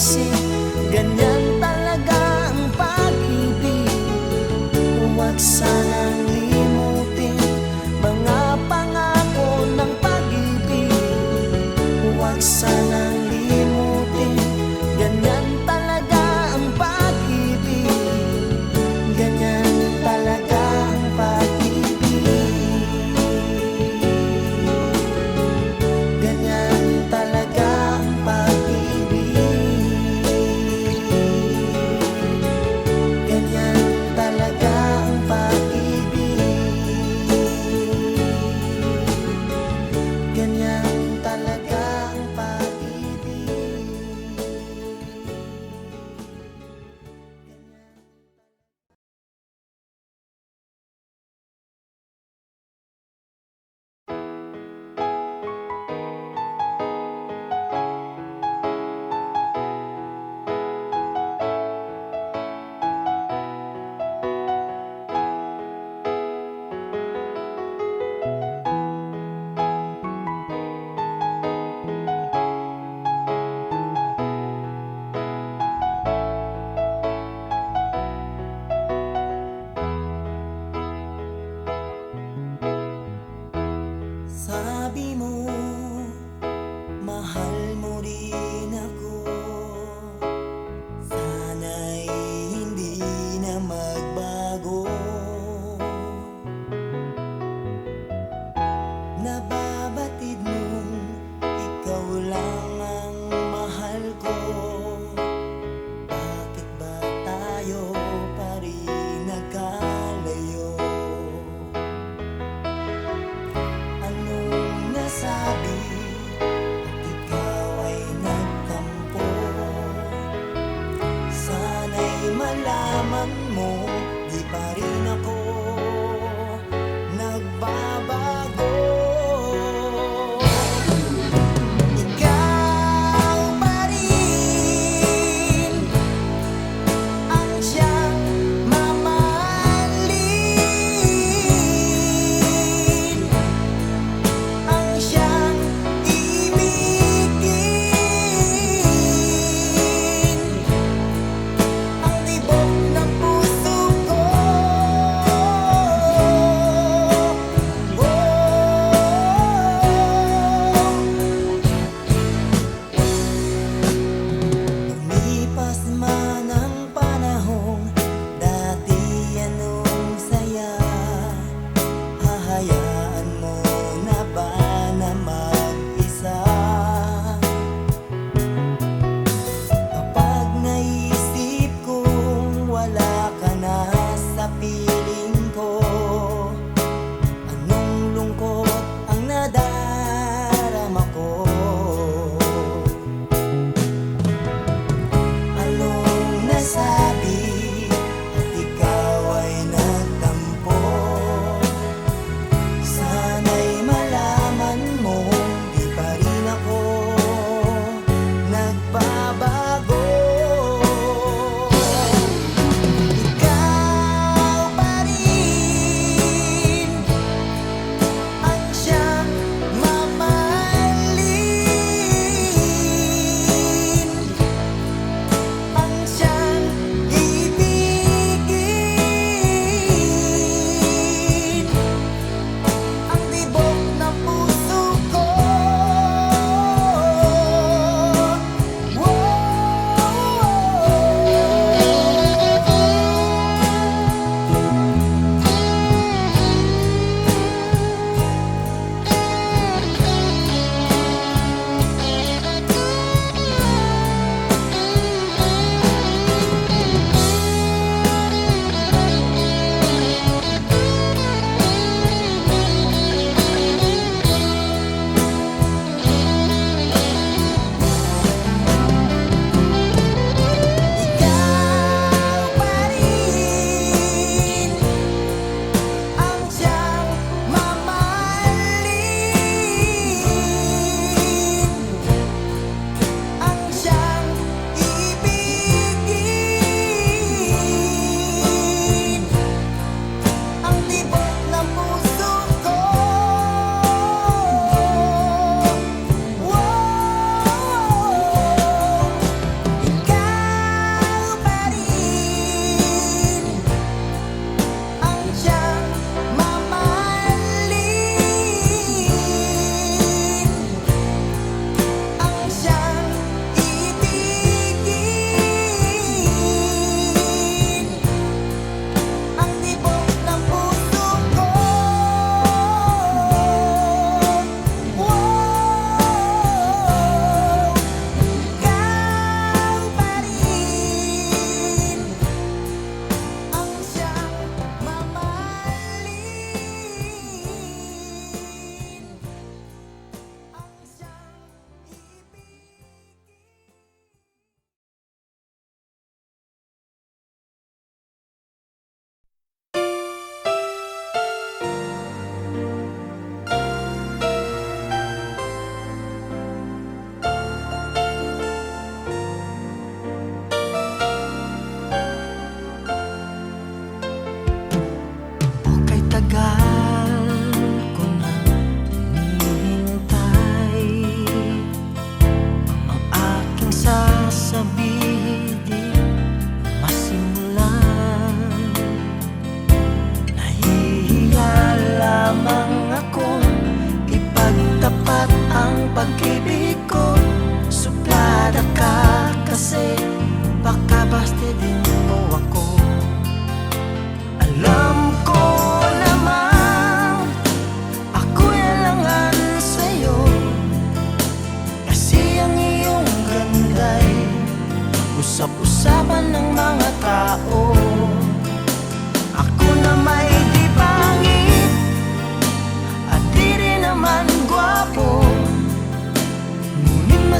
isip, ganyan talaga ang pag-ibig. Huwag sanang limutin mga pangako ng pag-ibig. Huwag sanang limutin, ganyan talaga ang pag-ibig. Ganyan talaga ang pag-ibig. Ganyan talaga ang pag-ibig.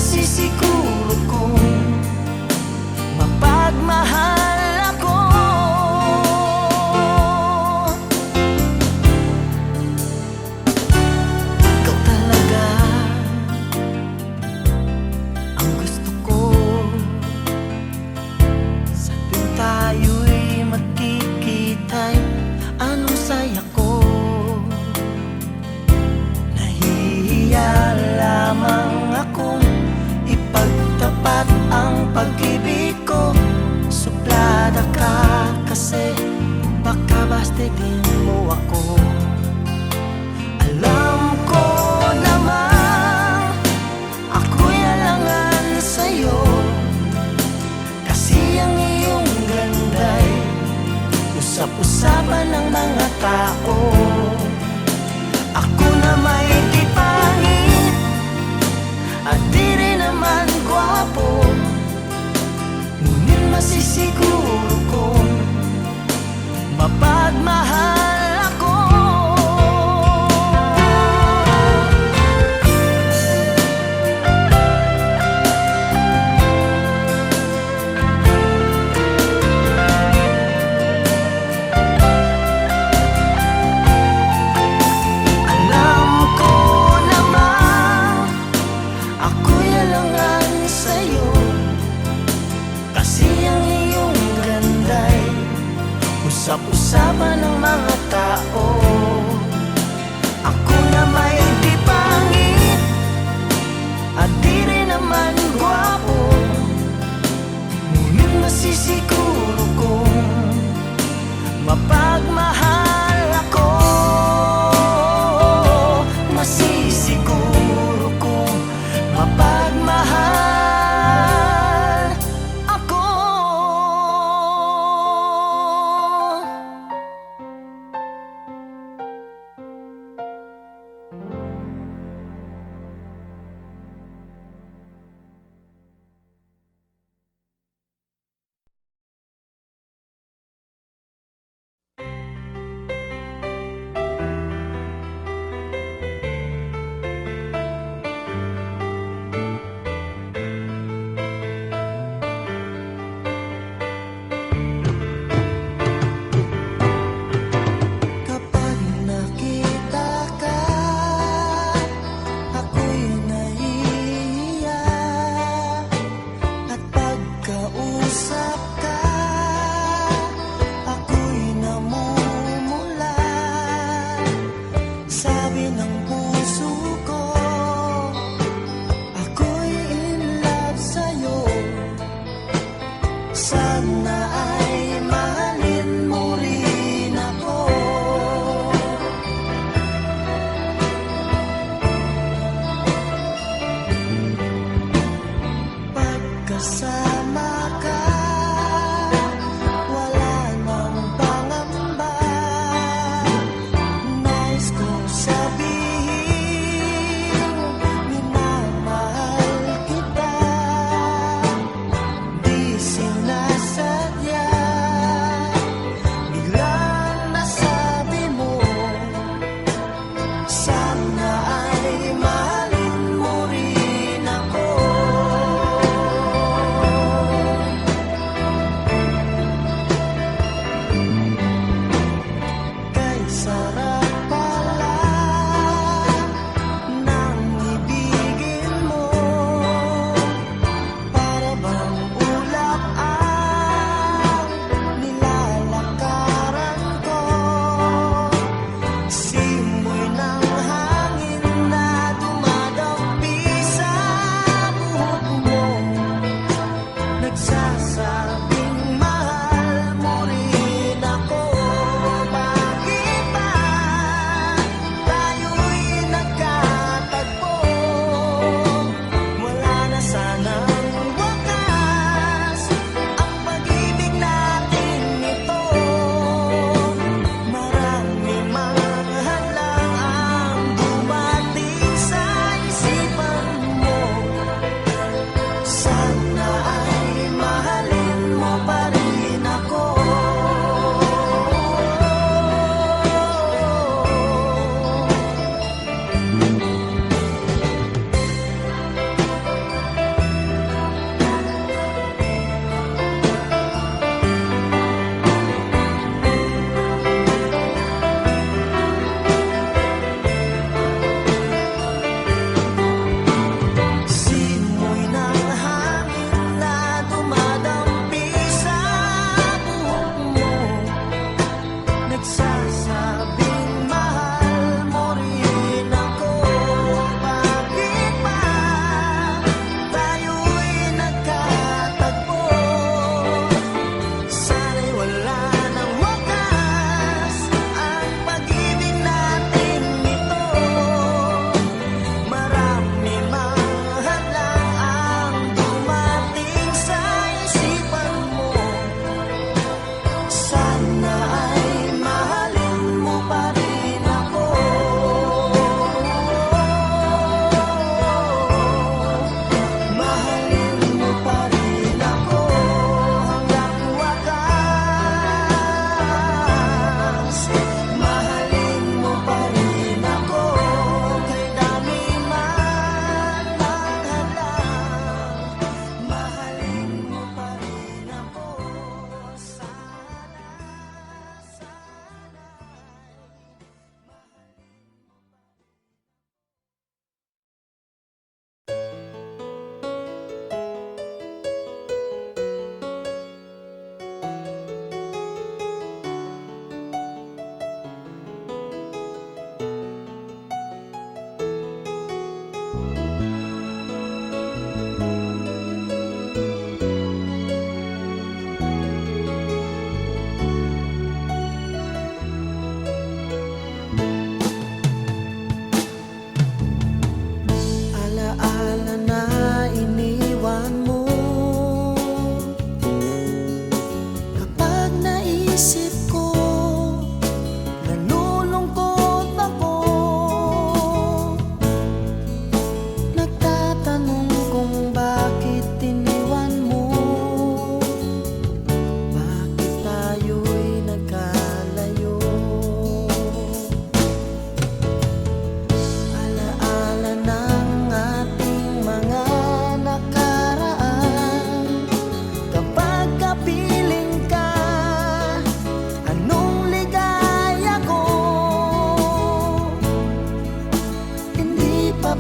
masisiguro kong mapagmahal ako. Ikaw talaga ang gusto ko sa tuwing tayo'y magkikita'y anong saya ko. Nahihiya lamang akong ipagtapat ang pag-ibig ko. Suplada ka kasi baka bastidin mo ako. Alam ko naman ako'y alangan sa'yo, kasi ang iyong ganda'y usap-usapan ng mga tao. Ako na may di pangit at di rin naman gwapo, ngunit masisiguro kong mapagmahal ako. Alam ko naman ako'y alangan sa'yo, kasi ang iyong ganda'y usap-usapan ng mga tao. Ako na may di pangit at di rin naman gwapo, ngunit masisiguro kong mapagmahal ako. Masisiguro kong mapagmahal ako. Kapag nakita ka, ako'y nahihiya, at pagkausap ka, ako'y namumula. Sabi ng puso ko, ako'y in love sa'yo. Sana ay mahalin mo rin ako. Pagkasama ka, wala nang pangamba. Nais kong sabihin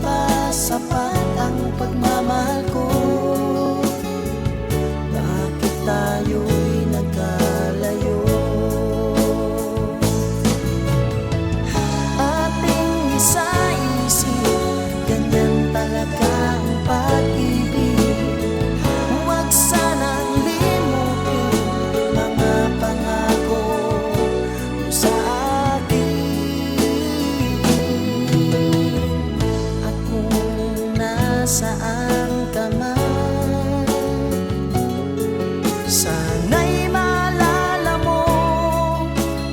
ba sapat ang pagmamahal ko? Bakit tayo'y nagkalayo? Ating isa-isip, ganyan talaga ang pag-ibig. Huwag sanang limutin mga pangako mo sa akin. At kung nasaan ka man, sana'y maalala mo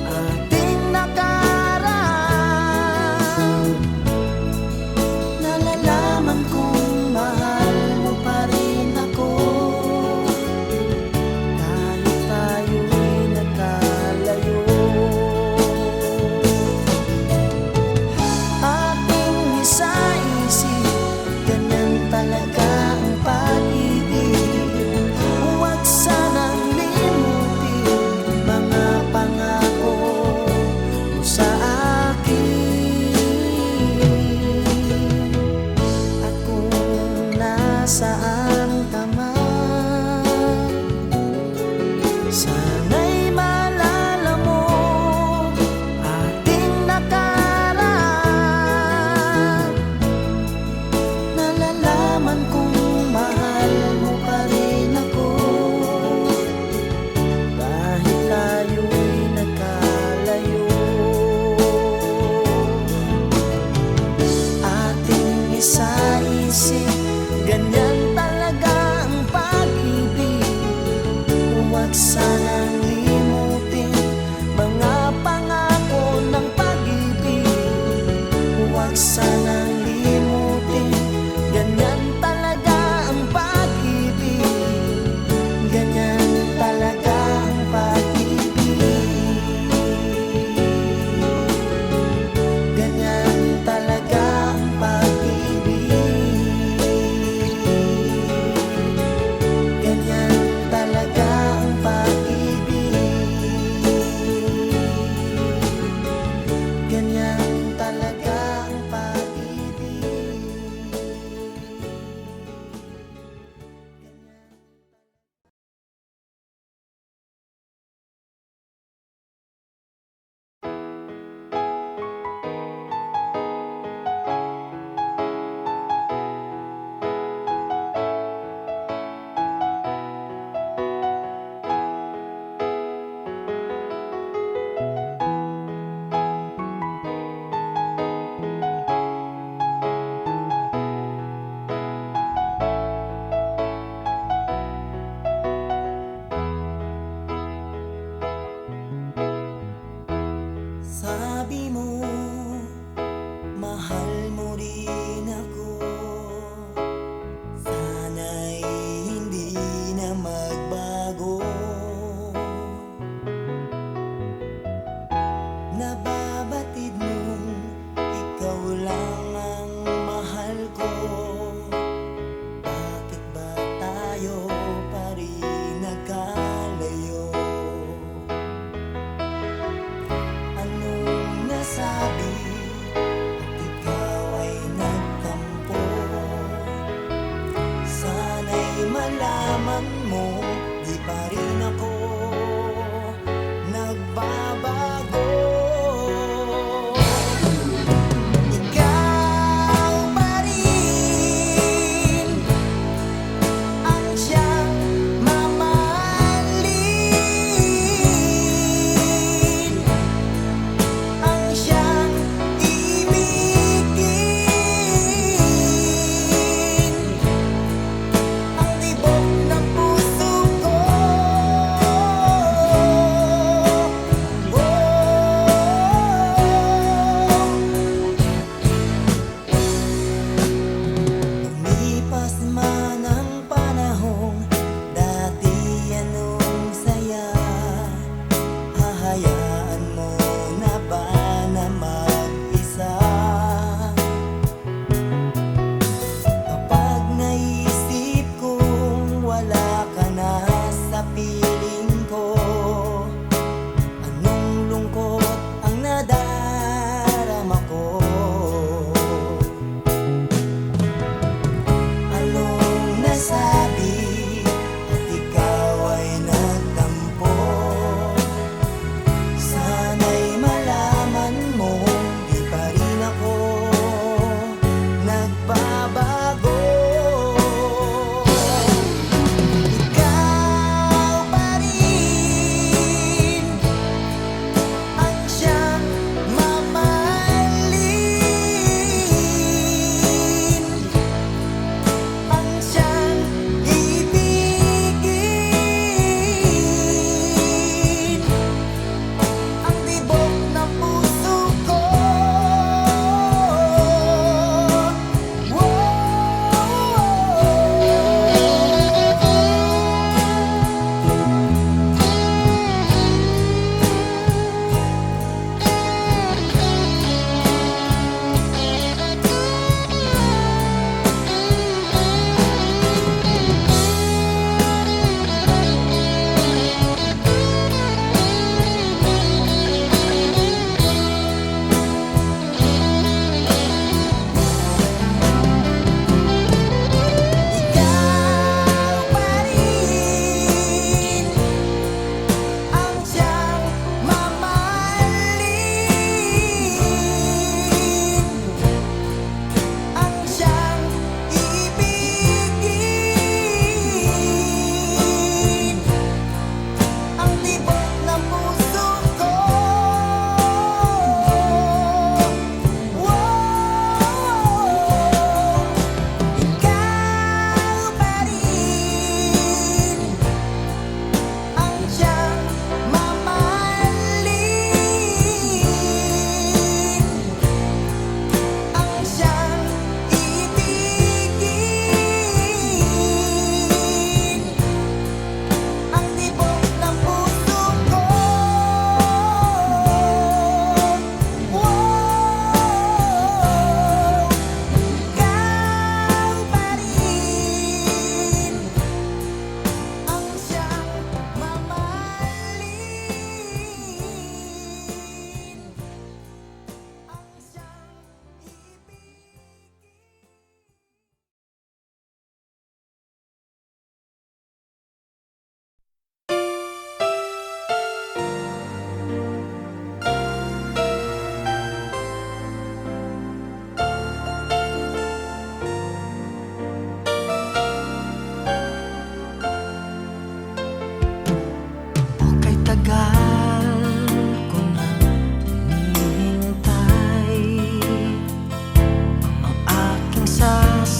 ating nakaraan. Nalalaman kong mahal mo pa rin ako, kahit tayo'y nagkalayo. Ating isa-isip, ganyan talaga ang pag-ibig. Huwag sanang limutin mga pangako mo sa akin. At kung nasaan ka man, sana'y maalala mo ating nakaraan. Nalalaman kong mahal mo pa rin ako, kahit tayo'y nagkalayo. Ating isa-isip, ganyan talaga ang pag-ibig. Huwag sanang limutin mga pangako ng pag-ibig. Huwag sanang limutin, ganyan talaga ang pag-ibig. Ganyan talaga ang pag-ibig. Ganyan talaga ang pag-ibig. Ganyan talaga ang pag-ibig. Ganyan talaga ang pag-ibig. Sabi mo, mahal mo rin ako. Sana'y hindi na magbago. Nababatid mong ikaw lang ang mahal ko. Bakit ba tayo pa rin nagkalayo? Anong nasabi at ikaw ay nagtampo? Sana'y malaman mo, di pa rin ako nagbabago. Ikaw pa rin ang siyang mamahalin, ang siyang ibigin, ang tibok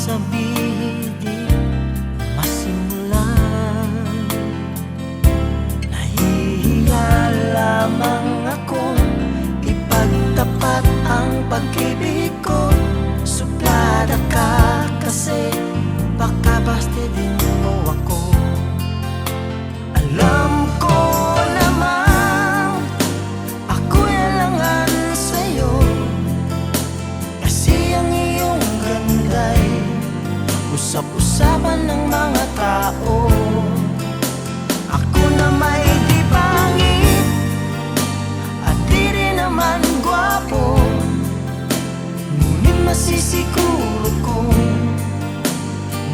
sabihin di masimulan. Nahihiya lamang akong ipagtapat ang pag-ibig ko. Suplada ka kasi baka bastidin mo ako. Alam ko naman ako'y alangan sa'yo, kasi ang iyong ganda'y usap-usapan ng mga tao. Ako na may di pangit at di rin naman gwapo, ngunit masisiguro kong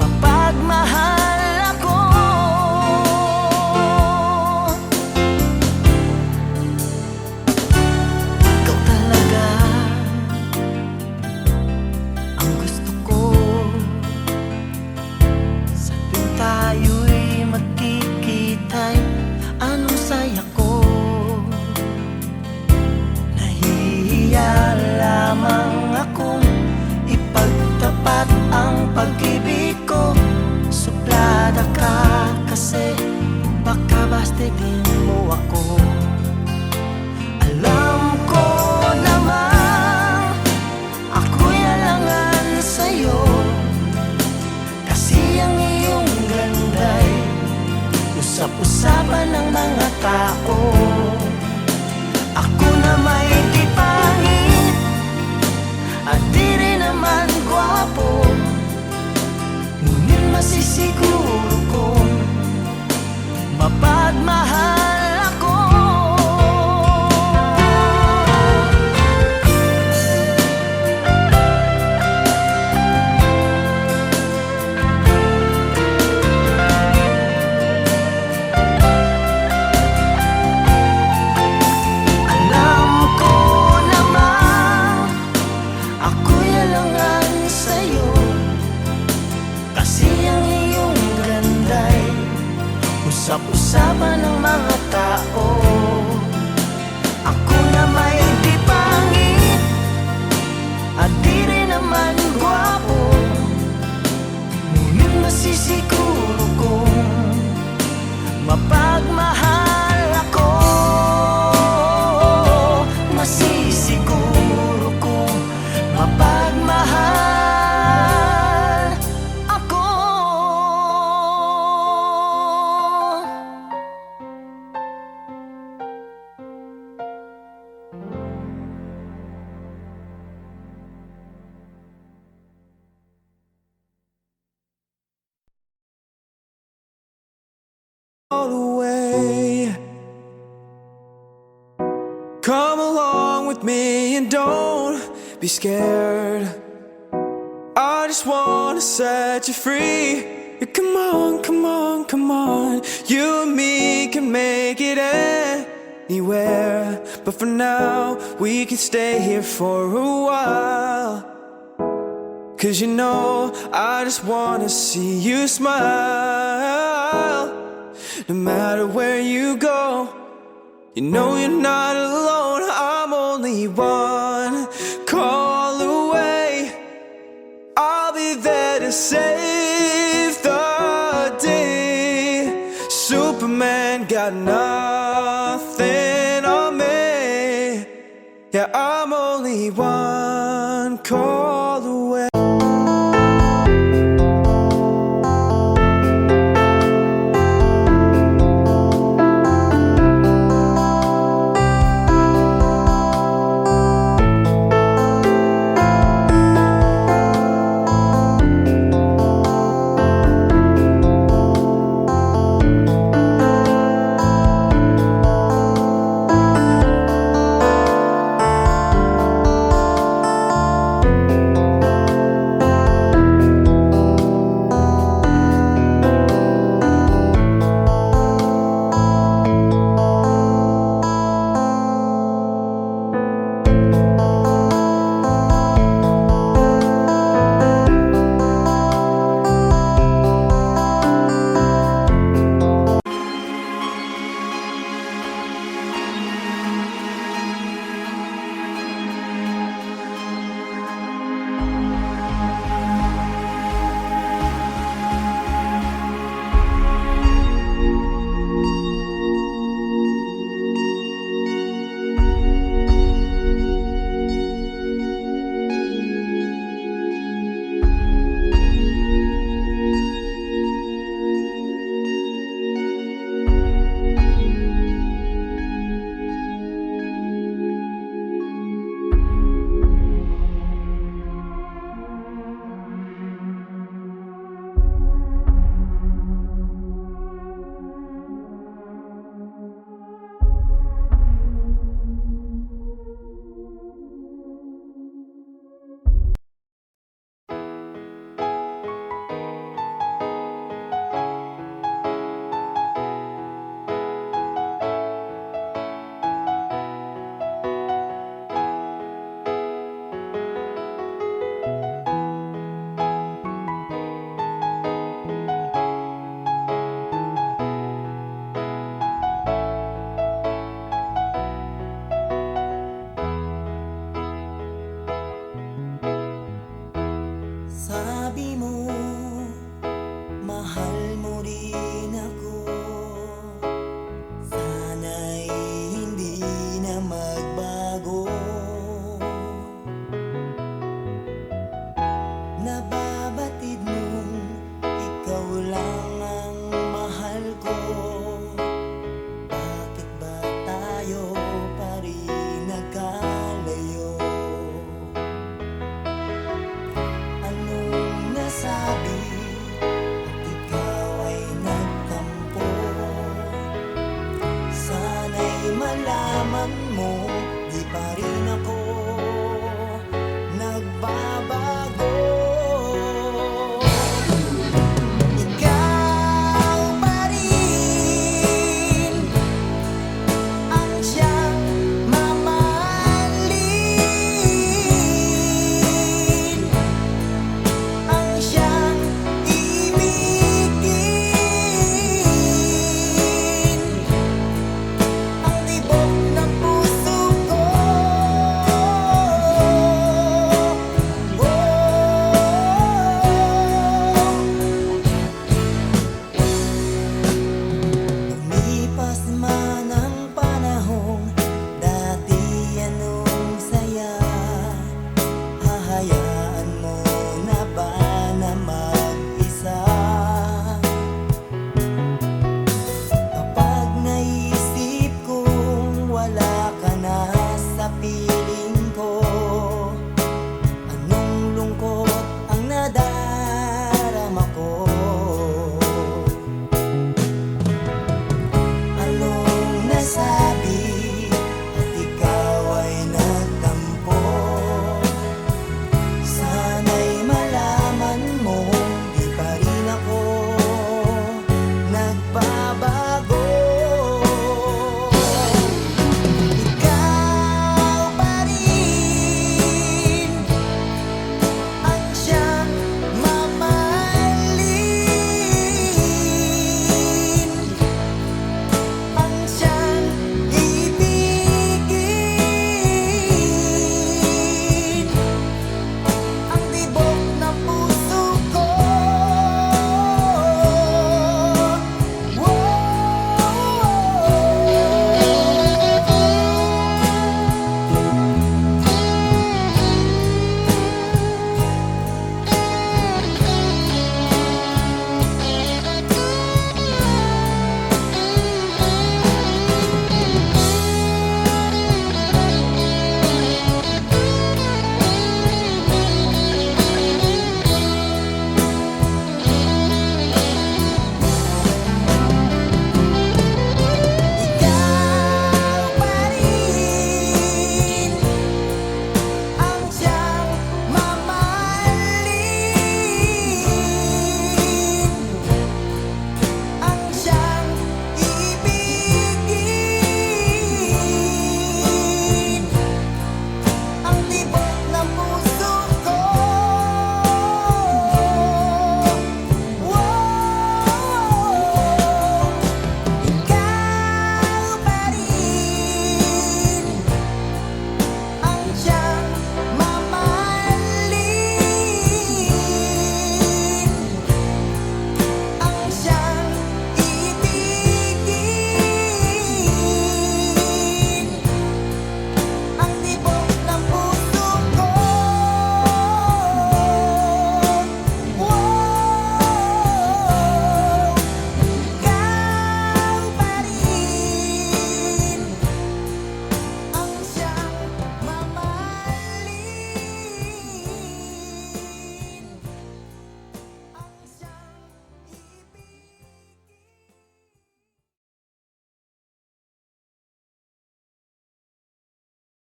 mapagmahal ako. Ikaw talaga ang gusto ko sa tuwing tayo'y magkikita'y anong saya ko. Nahihiya lamang akong ipagtapat ang pag-ibig ko. Suplada ka kasi baka bastidin mo ako. Alam ko naman ako'y alangan sa'yo, kasi ang iyong ganda'y usap-usapan ng mga tao. Ako na may di pangit at di rin naman gwapo, ngunit masisiguro kong mapagmahal ako. Alam ko naman ako'y alangan sa'yo, kasi ang iyong ganda'y usap-usapan ng mga tao. Ako na may di pangit at di rin naman gwapo, ngunit masisiguro kong mapagmahal ako. Masisiguro kong mapagmahal ako. All the way. Come along with me and don't be scared. I just wanna set you free. Yeah, come on, come on, come on. You and me can make it anywhere, but for now we can stay here for a while. 'Cause you know I just wanna see you smile. No matter where you go, you know you're not alone. I'm only one call away. I'll be there to save the day. Superman got nothing on me. Yeah, I'm only one call